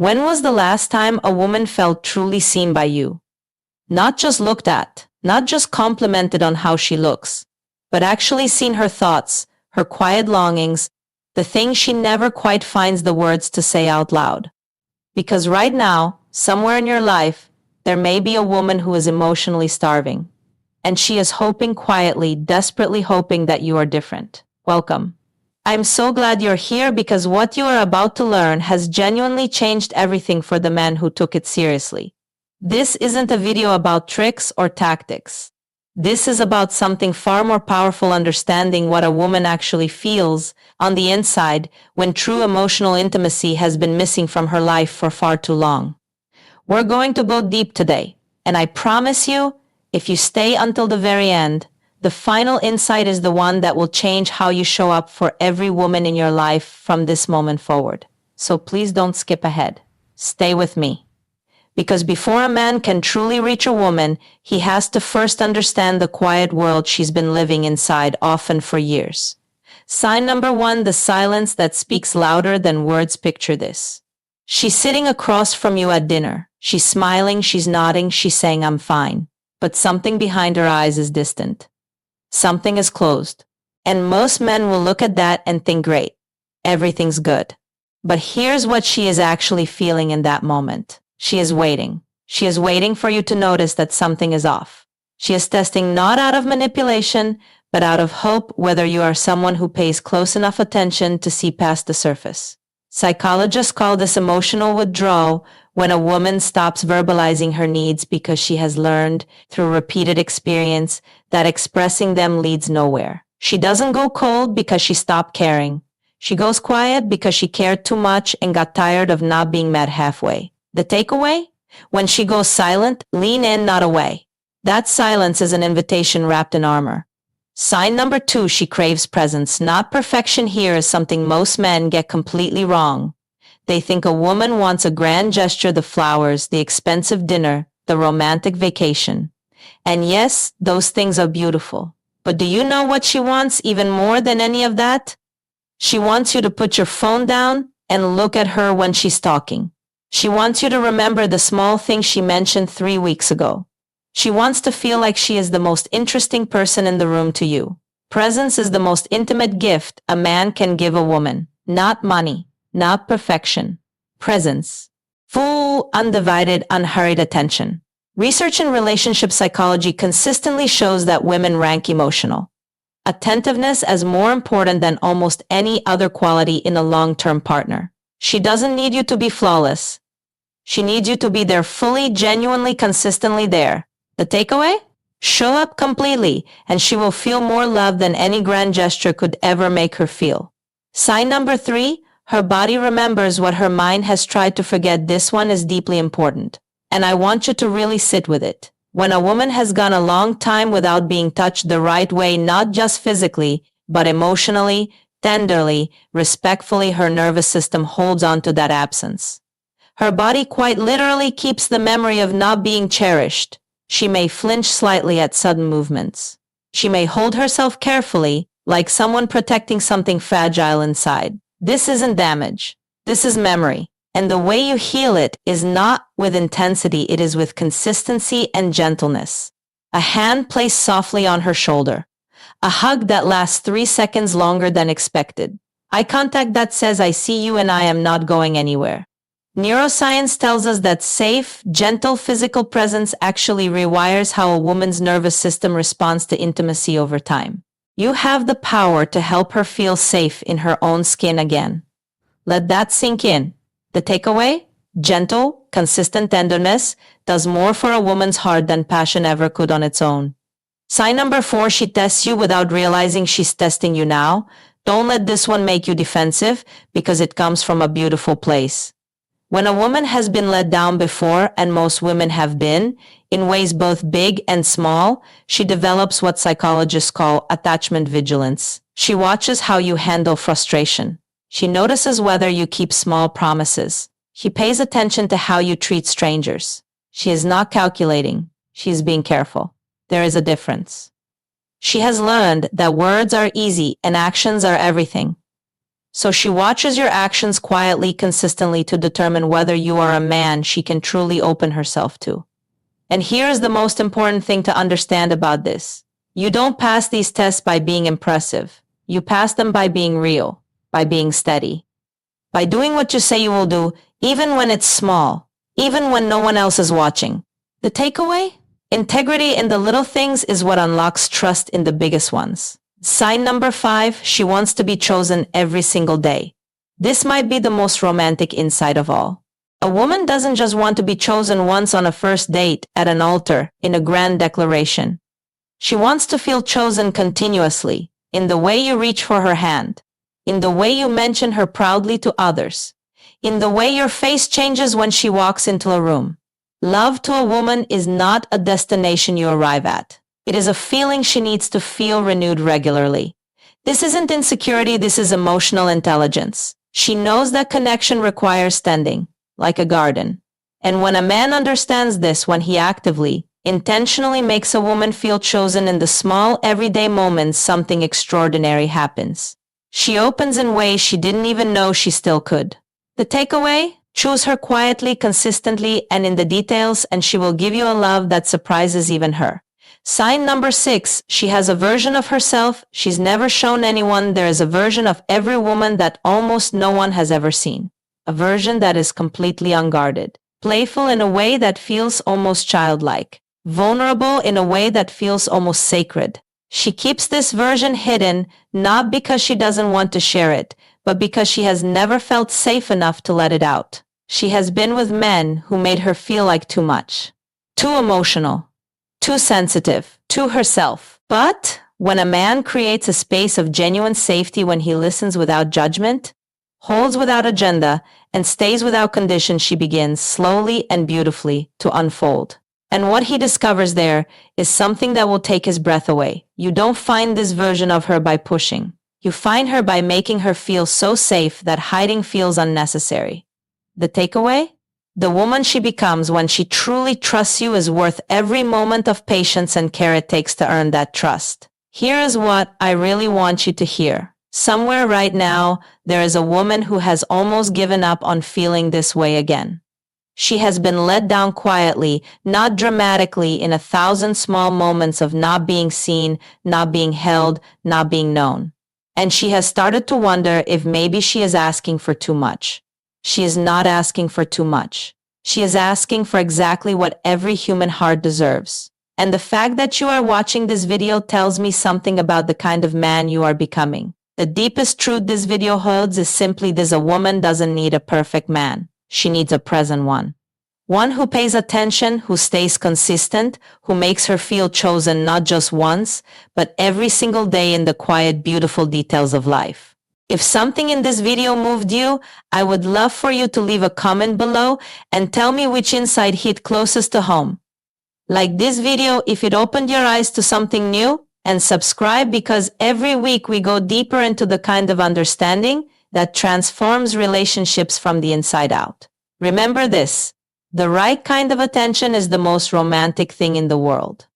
When was the last time a woman felt truly seen by you? Not just looked at, not just complimented on how she looks, but actually seen her thoughts, her quiet longings, the things she never quite finds the words to say out loud. Because right now, somewhere in your life, there may be a woman who is emotionally starving, and she is hoping quietly, desperately hoping that you are different. Welcome. I'm so glad you're here because what you are about to learn has genuinely changed everything for the men who took it seriously. This isn't a video about tricks or tactics. This is about something far more powerful: understanding what a woman actually feels on the inside when true emotional intimacy has been missing from her life for far too long. We're going to go deep today, and I promise you, if you stay until the very end, the final insight is the one that will change how you show up for every woman in your life from this moment forward. So please don't skip ahead. Stay with me. Because before a man can truly reach a woman, he has to first understand the quiet world she's been living inside, often for years. Sign number one: the silence that speaks louder than words. Picture this. She's sitting across from you at dinner. She's smiling, she's nodding, she's saying, "I'm fine." But something behind her eyes is distant. Something is closed. And most men will look at that and think, great, everything's good. But here's what she is actually feeling in that moment. She is waiting. She is waiting for you to notice that something is off. She is testing not out of manipulation, but out of hope, whether you are someone who pays close enough attention to see past the surface. Psychologists call this emotional withdrawal, when a woman stops verbalizing her needs because she has learned through repeated experience that expressing them leads nowhere. She doesn't go cold because she stopped caring. She goes quiet because she cared too much and got tired of not being met halfway. The takeaway? When she goes silent, lean in, not away. That silence is an invitation wrapped in armor. Sign number two: she craves presence. Not perfection. Here is something most men get completely wrong. They think a woman wants a grand gesture, the flowers, the expensive dinner, the romantic vacation. And yes, those things are beautiful. But do you know what she wants even more than any of that? She wants you to put your phone down and look at her when she's talking. She wants you to remember the small things she mentioned 3 weeks ago. She wants to feel like she is the most interesting person in the room to you. Presence is the most intimate gift a man can give a woman. Not money, not perfection. Presence. Full, undivided, unhurried attention. Research in relationship psychology consistently shows that women rank emotional attentiveness as more important than almost any other quality in a long-term partner. She doesn't need you to be flawless. She needs you to be there fully, genuinely, consistently there. The takeaway? Show up completely, and she will feel more love than any grand gesture could ever make her feel. Sign number three: her body remembers what her mind has tried to forget. This one is deeply important, and I want you to really sit with it. When a woman has gone a long time without being touched the right way, not just physically, but emotionally, tenderly, respectfully, her nervous system holds on to that absence. Her body quite literally keeps the memory of not being cherished. She may flinch slightly at sudden movements. She may hold herself carefully, like someone protecting something fragile inside. This isn't damage. This is memory. And the way you heal it is not with intensity, it is with consistency and gentleness. A hand placed softly on her shoulder. A hug that lasts 3 seconds longer than expected. Eye contact that says, "I see you and I am not going anywhere." Neuroscience tells us that safe, gentle physical presence actually rewires how a woman's nervous system responds to intimacy over time. You have the power to help her feel safe in her own skin again. Let that sink in. The takeaway? Gentle, consistent tenderness does more for a woman's heart than passion ever could on its own. Sign number four: she tests you without realizing she's testing you now. Don't let this one make you defensive, because it comes from a beautiful place. When a woman has been let down before, and most women have been, in ways both big and small, she develops what psychologists call attachment vigilance. She watches how you handle frustration. She notices whether you keep small promises. She pays attention to how you treat strangers. She is not calculating. She is being careful. There is a difference. She has learned that words are easy and actions are everything. So she watches your actions quietly, consistently to determine whether you are a man she can truly open herself to. And here's the most important thing to understand about this. You don't pass these tests by being impressive. You pass them by being real, by being steady, by doing what you say you will do, even when it's small, even when no one else is watching. The takeaway? Integrity in the little things is what unlocks trust in the biggest ones. Sign number 5, she wants to be chosen every single day. This might be the most romantic insight of all. A woman doesn't just want to be chosen once on a first date, at an altar, in a grand declaration. She wants to feel chosen continuously, in the way you reach for her hand, in the way you mention her proudly to others, in the way your face changes when she walks into a room. Love to a woman is not a destination you arrive at. It is a feeling she needs to feel renewed regularly. This isn't insecurity, this is emotional intelligence. She knows that connection requires tending, like a garden. And when a man understands this, when he actively, intentionally makes a woman feel chosen in the small, everyday moments, something extraordinary happens. She opens in ways she didn't even know she still could. The takeaway? Choose her quietly, consistently, and in the details, and she will give you a love that surprises even her. Sign number 6, she has a version of herself she's never shown anyone. There is a version of every woman that almost no one has ever seen. A version that is completely unguarded, playful in a way that feels almost childlike, vulnerable in a way that feels almost sacred. She keeps this version hidden, not because she doesn't want to share it, but because she has never felt safe enough to let it out. She has been with men who made her feel like too much, too emotional, too sensitive, too herself. But when a man creates a space of genuine safety, when he listens without judgment, holds without agenda, and stays without condition, she begins slowly and beautifully to unfold. And what he discovers there is something that will take his breath away. You don't find this version of her by pushing. You find her by making her feel so safe that hiding feels unnecessary. The takeaway? The woman she becomes when she truly trusts you is worth every moment of patience and care it takes to earn that trust. Here is what I really want you to hear. Somewhere right now, there is a woman who has almost given up on feeling this way again. She has been let down quietly, not dramatically, in 1,000 small moments of not being seen, not being held, not being known. And she has started to wonder if maybe she is asking for too much. She is not asking for too much. She is asking for exactly what every human heart deserves. And the fact that you are watching this video tells me something about the kind of man you are becoming. The deepest truth this video holds is simply this: a woman doesn't need a perfect man. She needs a present one. One who pays attention, who stays consistent, who makes her feel chosen not just once, but every single day in the quiet, beautiful details of life. If something in this video moved you, I would love for you to leave a comment below and tell me which insight hit closest to home. Like this video if it opened your eyes to something new, and subscribe because every week we go deeper into the kind of understanding that transforms relationships from the inside out. Remember this: the right kind of attention is the most romantic thing in the world.